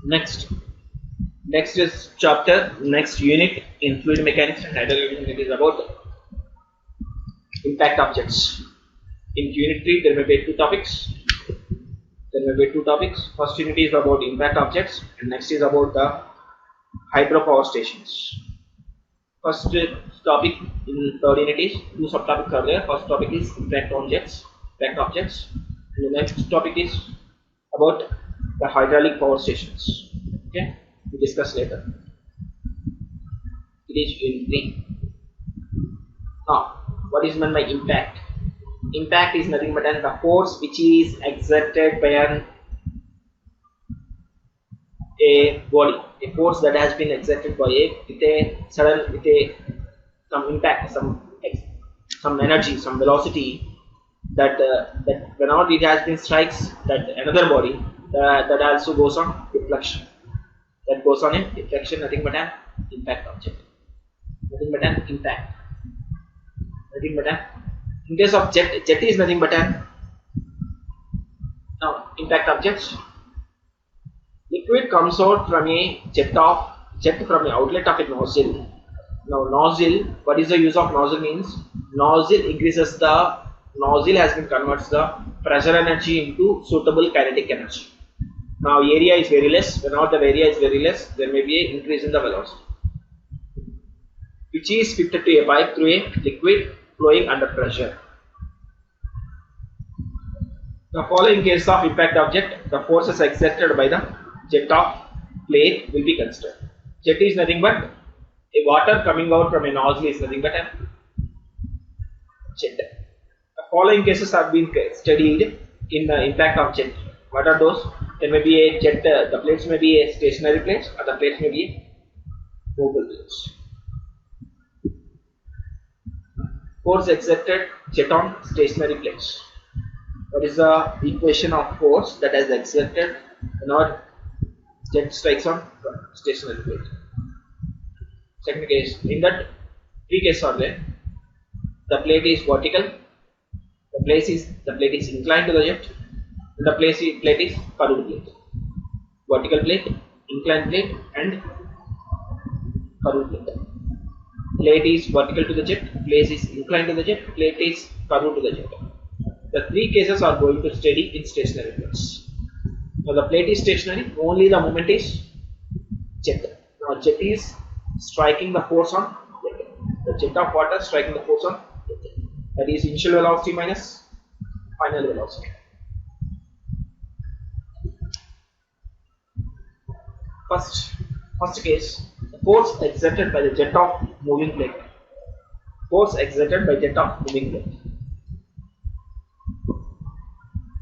Next is chapter, next unit in fluid mechanics and hydrodynamics. It is about impact objects. In unit 3, there may be two topics. First unit is about impact objects, and next is about the hydropower stations. First topic in third unit is two subtopics are there. First topic is impact objects, and the next topic is about the hydraulic power stations. Okay, we discuss later. It is unit 3. Now, what is meant by impact? Impact is nothing but the force which is exerted by a body, a force that has been exerted by some impact, some energy, some velocity that whenever it has been strikes that another body, that also goes on deflection. That goes on in deflection, nothing but an impact object. Nothing but an impact. Nothing but an, in case of jet is nothing but an impact objects. Liquid comes out from a jet from the outlet of a nozzle. Now nozzle, what is the use of nozzle means? Nozzle increases the, nozzle has been converts the pressure energy into suitable kinetic energy. Now area is very less, whenever the area is very less, there may be an increase in the velocity, which is fitted to a pipe through a liquid flowing under pressure. The following case of impact object, the forces exerted by the jet of plate will be considered. Jet is nothing but a water coming out from a nozzle is nothing but a jet. The following cases have been studied in the impact of jet. What are those? There may be a jet, the plates may be a stationary plates, or the plates may be a mobile plates. Force exerted jet on stationary plates. What is the equation of force that is exerted whenever jet strikes on stationary plate? Second case, in that three cases are there. The plate is vertical, the plate is inclined to the jet, and the plate is curved plate. Vertical plate, inclined plate, and curved plate. Plate is vertical to the jet, plate is inclined to the jet, plate is curved to the jet. The three cases are going to study in stationary plates. Now the plate is stationary, only the moment is jet. Now jet is striking the force on jet. The jet of water striking the force on jet. That is initial velocity minus final velocity. First case, the force exerted by the jet of moving plate. Force exerted by jet of moving plate.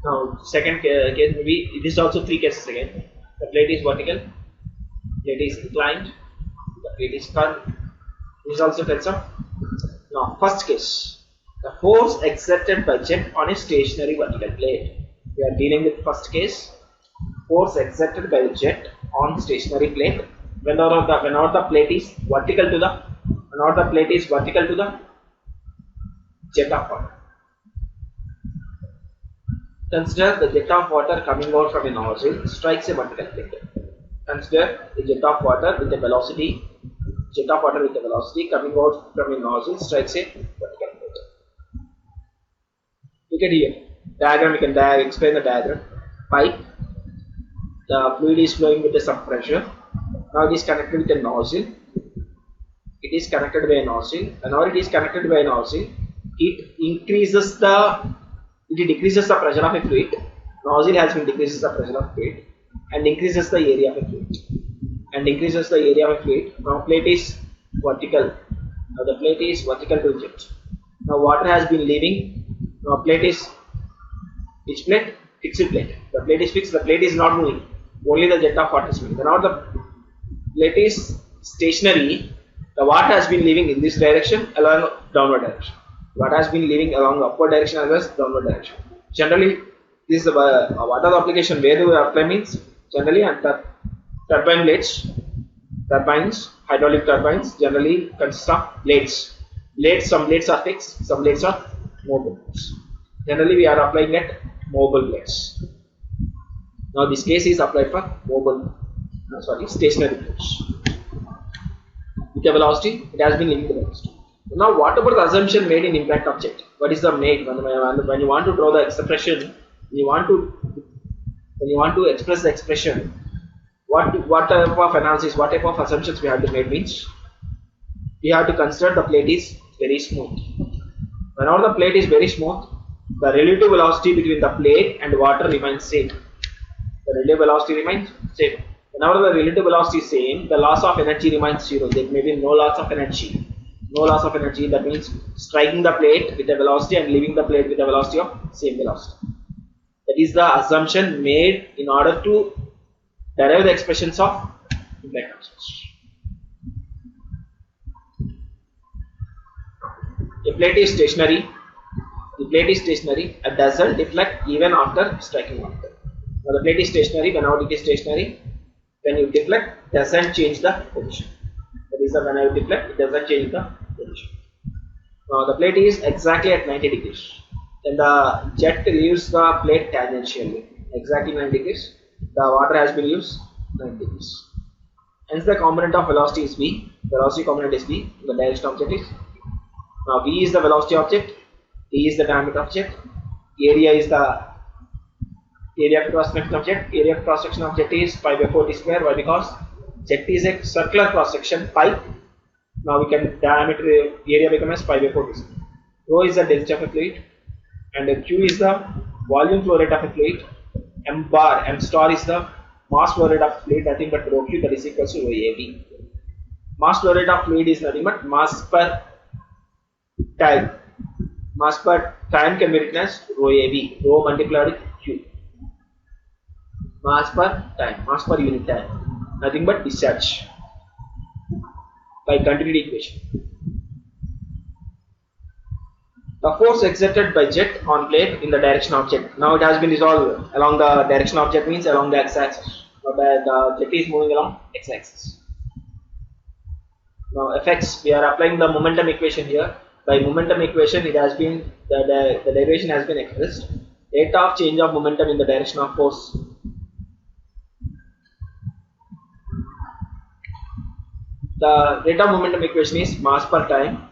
Now second case may be, it is also three cases again. The plate is vertical, plate is inclined, the plate is curved. This is also tells of. Now first case, the force exerted by jet on a stationary vertical plate. We are dealing with first case, force exerted by the jet on stationary plate whenever the plate is vertical to the jet of water. Consider the jet of water coming out from a nozzle strikes a vertical plate. Consider the jet of water with a velocity coming out from a nozzle strikes a vertical plate. Look at here. Diagram, we can explain the diagram. Pipe. The fluid is flowing with some pressure. Now it is connected with a nozzle. Whenever it is connected by a nozzle, it decreases the pressure of a fluid. Nozzle has been decreases the pressure of fluid and increases the area of a fluid. Now plate is vertical. Now the plate is vertical to the jet. Now water has been leaving. Now plate is which plate? Fixed plate. The plate is fixed. The plate is not moving. Only the jet of water is moving. Now the plate is stationary. The water has been leaving in this direction along downward direction. Water has been leaving along the upward direction as well as downward direction. Generally, this is what are the application where do we apply means generally and turbine blades, hydraulic turbines generally consist of blades. Some blades are fixed, some blades are mobile. Generally, we are applying at mobile blades. Now, this case is applied for mobile stationary plates. With a velocity, it has been linked to the velocity. Now, what about the assumption made in impact object? What is the made when you want to draw the expression? When you want to express the expression, what type of analysis, what type of assumptions we have to make means we have to consider the plate is very smooth. Whenever the plate is very smooth, the relative velocity between the plate and water remains same. The relative velocity remains same. Whenever the relative velocity is same, the loss of energy remains zero. There may be no loss of energy. No loss of energy, that means striking the plate with a velocity and leaving the plate with a velocity of same velocity. That is the assumption made in order to derive the expressions of impact objects. A plate is stationary. The plate is stationary and doesn't deflect even after striking water. Now the plate is stationary. Whenever it is stationary, when you deflect, doesn't change the position. That is the when I deflect, it doesn't change the position. Now the plate is exactly at 90 degrees. Then the jet leaves the plate tangentially. Exactly 90 degrees. The water has been used 90 degrees. Hence the component of velocity is v. Velocity component is v. The direction object is. Now v is the velocity object. D is the diameter object. Area is the area of cross section object. Area of cross section object is pi by 4 d square. Why? Because jet is a circular cross section pi. Now we can diameter area becomes pi by 4 d square. Rho is the density of a fluid, and Q is the volume flow rate of a fluid. M star is the mass flow rate of fluid. Nothing but rho Q, that is equals to rho AB. Mass flow rate of fluid is nothing but mass per time. Mass per time can be written as rho AB. Rho multiplied with Q. Mass per time, mass per unit time, nothing but discharge by continuity equation. The force exerted by jet on plate in the direction of jet. Now it has been resolved along the direction of jet means along the x-axis. Now the jet is moving along x-axis. Now Fx, we are applying the momentum equation here. By momentum equation, it has been the derivation has been expressed. Rate of change of momentum in the direction of force. The rate of momentum equation is mass per time,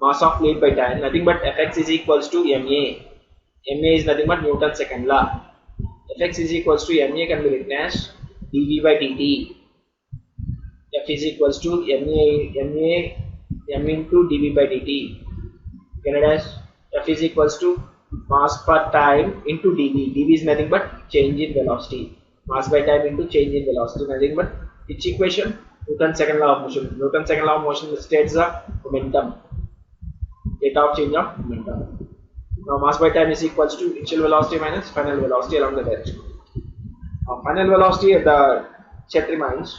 mass of fluid by time, nothing but Fx is equals to ma. Ma is nothing but Newton's second law. Fx is equals to ma can be written as dv by dt. F is equals to m into dv by dt. Can it as F is equals to mass per time into dv. dv is nothing but change in velocity. Mass by time into change in velocity, nothing but which equation? Newton's second law of motion. Newton's second law of motion states the momentum. Rate of change of momentum. Now mass by time is equals to initial velocity minus final velocity along the direction. Now final velocity at the jet remains.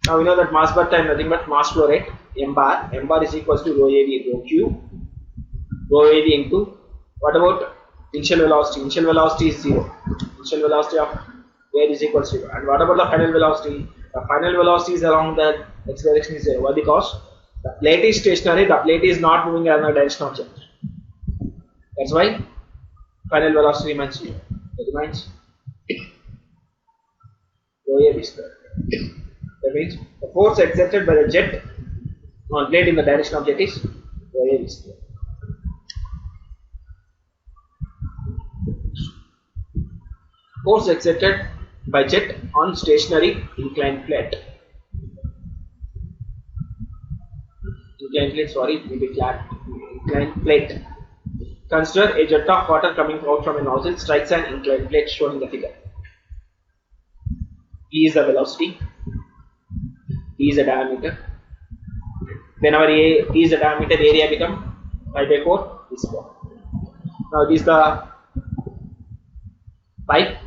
Now we know that mass by time nothing but mass flow rate m bar. M bar is equals to rho AB rho Q. Rho AB into what about initial velocity? Initial velocity is 0. Initial velocity of air is equals to 0. And what about the final velocity? The final velocity is along the x direction is 0. Why? Because the plate is stationary, the plate is not moving along the direction of jet. That's why final velocity remains 0. It remains rho AB square. That means the force exerted by the jet on plate in the direction of jet is rho AB square. Force exerted by jet on stationary inclined plate. Inclined plate. Consider a jet of water coming out from a nozzle strikes an inclined plate shown in the figure. E is the velocity. E is the diameter. Whenever E is the diameter, the area becomes pi by 4 d square. Now this is the pipe.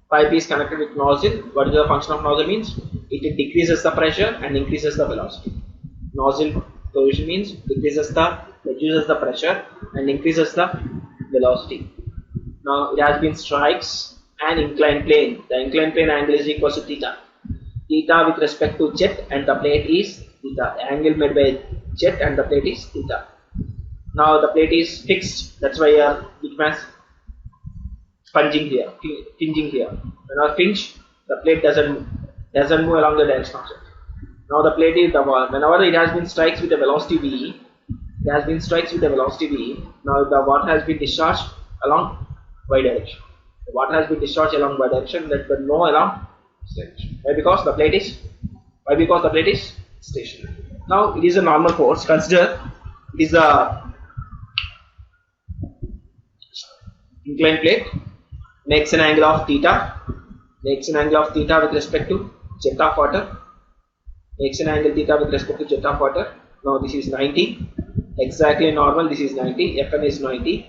Pipe is connected with nozzle. What is the function of nozzle means? It decreases the pressure and increases the velocity. Nozzle position means reduces the pressure and increases the velocity. Now it has been strikes an inclined plane. The inclined plane angle is equal to theta. Theta with respect to jet and the plate is theta. The angle made by jet and the plate is theta. Now the plate is fixed. That's why it means hinging here. When I pinch, the plate doesn't doesn't move along the direction of jet. Now the plate is whenever it has been strikes with a velocity v, it has been strikes with a velocity v. Now the water has been discharged along y direction. The water has been discharged along y direction. Let the no along this direction. Why? Because the plate is stationary. Now it is a normal force. Consider it is a inclined plate, makes an angle of theta with respect to jet of water, makes an angle theta with respect to jet of water. Now this is 90, exactly normal. This is 90, Fn is 90.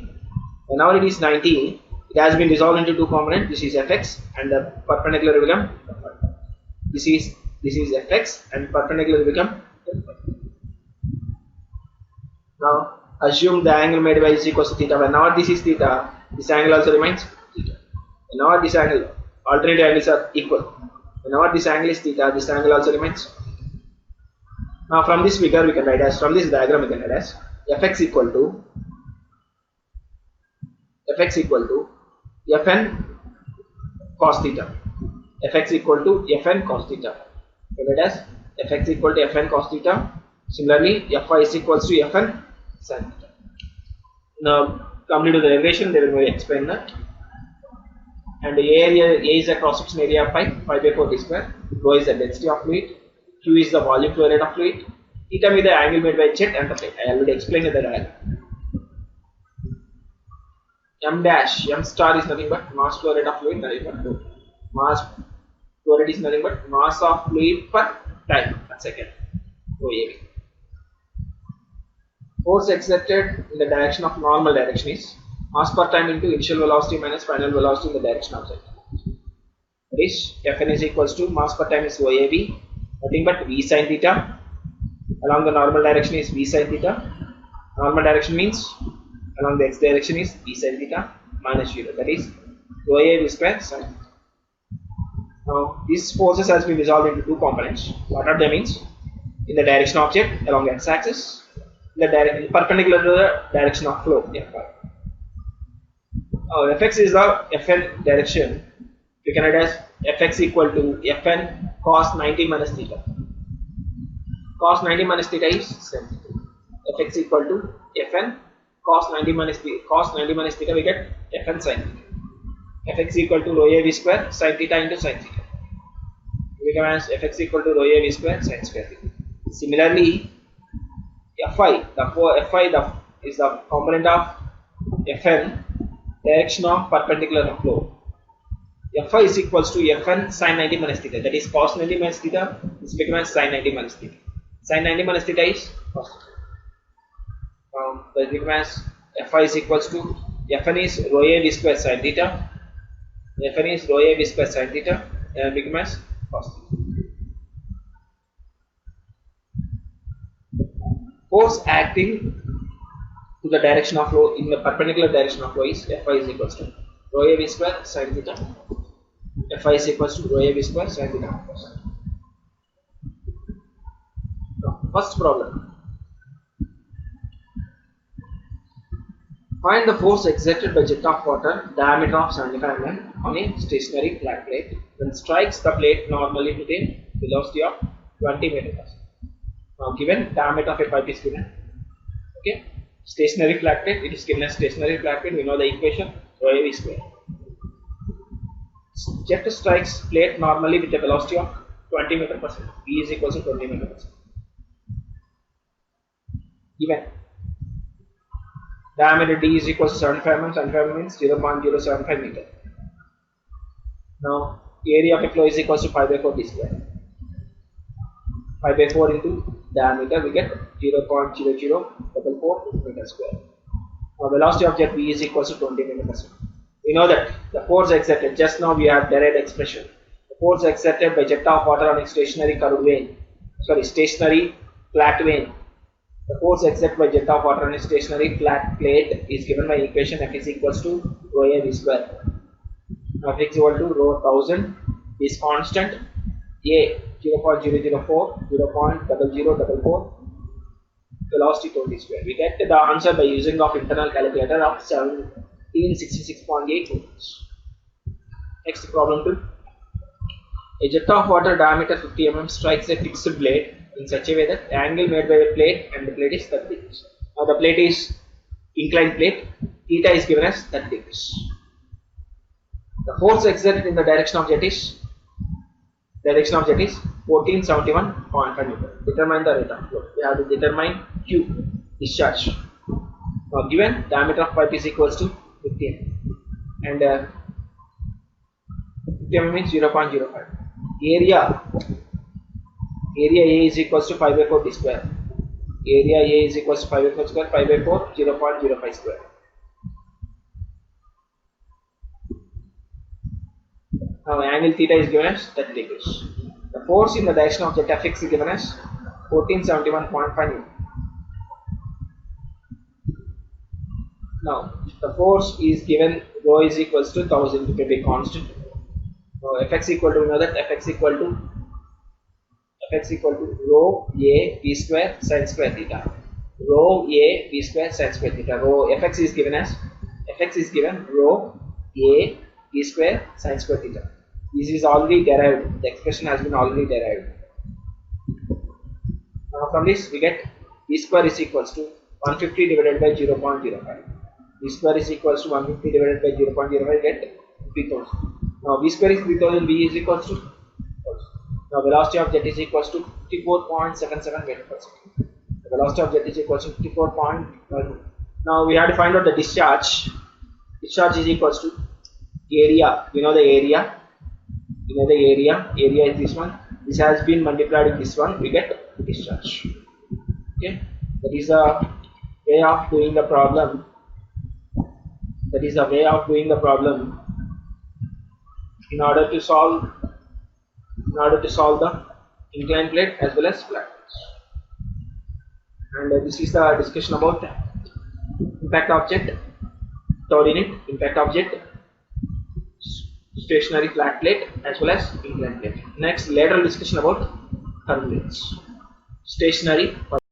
Whenever it is 90, it has been dissolved into two components. This is Fx and the perpendicular will become this is Fx and perpendicular will become. Now assume the angle made by is equals to theta. Whenever this is theta, this angle also remains theta. Whenever this angle, alternate angles are equal. Whenever this angle is theta, this angle also remains. Now from this figure we can write as, from this diagram we can write as Fx equal to Fn cos theta. Fx equal to Fn cos theta. We can write as Fx equal to Fn cos theta. Similarly, Fy is equals to Fn sin theta. Now come to the derivation, they will explain that. And the area A is the cross section area of pipe, pi by 4 d square. Rho is the density of fluid. Q is the volume flow rate of fluid. Theta is the angle made by jet and the plate. I already explained the diagram. M star is nothing but mass flow rate of fluid, nothing but mass flow rate is nothing but mass of fluid per time per second. OAV. Force exerted in the direction of normal direction is mass per time into initial velocity minus final velocity in the direction of jet. That is, Fn is equals to mass per time is OAV, nothing but V sin theta. Along the normal direction is V sin theta. Normal direction means along the x direction is V sin theta minus 0. That is OAV square sin theta. Now these forces has been resolved into two components. What are they means? In the direction of jet along x axis, in the perpendicular to the direction of flow. Fx is the Fn direction. We can write as Fx equal to Fn cos 90 minus theta. Cos 90 minus theta is sin theta. Fx equal to Fn cos 90 minus theta, we get Fn sin theta. Fx equal to rho a v square sin theta into sin theta. We can as Fx equal to rho a v square sin square theta. Similarly, Fy is the component of Fn direction of perpendicular flow. Fy is equals to Fn sin 90 minus theta. That is cos 90 minus theta. This becomes sin 90 minus theta. Sin 90 minus theta is cos theta. That becomes Fy is equals to Fn is rho a v square sin theta. Fn is rho a v square sin theta. And becomes cos theta. Force acting to the direction of flow in the perpendicular direction of flow is Fy is equals to rho a v square sin theta. Fy is equals to rho a v square sin theta. Now, first problem. Find the force exerted by jet of water diameter of 75 mm on a stationary flat plate when strikes the plate normally with a velocity of 20 meters. Now given diameter of a pipe is given. Okay, stationary flat plate, it is given as stationary flat plate. We know the equation rho a v square. Jet strikes plate normally with a velocity of 20 meters per second. V is equal to 20 meters per second. Given diameter d is equal to 75 mm. 75 means 0.075 meter. Now area of a flow is equal to pi by 4 d square. Pi by 4 into diameter, we get 0.0044 meter square. Now velocity of jet v is equal to 20 meters per second. We know that the force exerted, just now we have derived expression. The force exerted by jet of water on a stationary curved vane, stationary flat vane. The force exerted by jet of water on a stationary flat plate is given by equation F is equals to rho a v square. Now F is equal to rho 1000 is constant, A 0.004, 0.0044, velocity 20 square. We get the answer by using of internal calculator of 1766.8 volts. Next problem 2. A jet of water diameter 50 mm strikes a fixed blade in such a way that the angle made by the plate and the plate is 30 degrees. Now the plate is inclined plate, theta is given as 30 degrees. The force exerted in the direction of jet is 1471.5 Newton. Determine the rate of flow. We have to determine Q, discharge. Now given diameter of pipe is equals to 50 mm and 50 mm means 0.05. Area A is equals to 5 by 4 d square. Area A is equals to 5 by 4 square, 5 by 4 0.05 square. Now angle theta is given as 30 degrees. The force in the direction of jet Fx is given as 1471.5 Newton. Now the force is given, rho is equals to 1000 to be constant. So Fx equal to, we know that Fx equal to rho a v square sin square theta. Rho a v square sin square theta. Rho Fx is given rho a v square sin square theta. This is already derived. The expression has been already derived. Now from this we get v square is equals to 150 divided by 0.05. V square is equals to 150 divided by 0.05, get 3000. Now v square is 3000, v is equals to, now velocity of jet is equals to 54.77 meter per second. The velocity of jet is equals to 54.1. Now we have to find out the discharge. Discharge is equals to area. We know the area. Area is this one. This has been multiplied with this one. We get discharge. Okay. That is a way of doing the problem. In order to solve the inclined plate as well as flat plates. And this is the discussion about impact object, coordinate, impact object, stationary flat plate as well as inclined plate. Next, lateral discussion about curved plates, stationary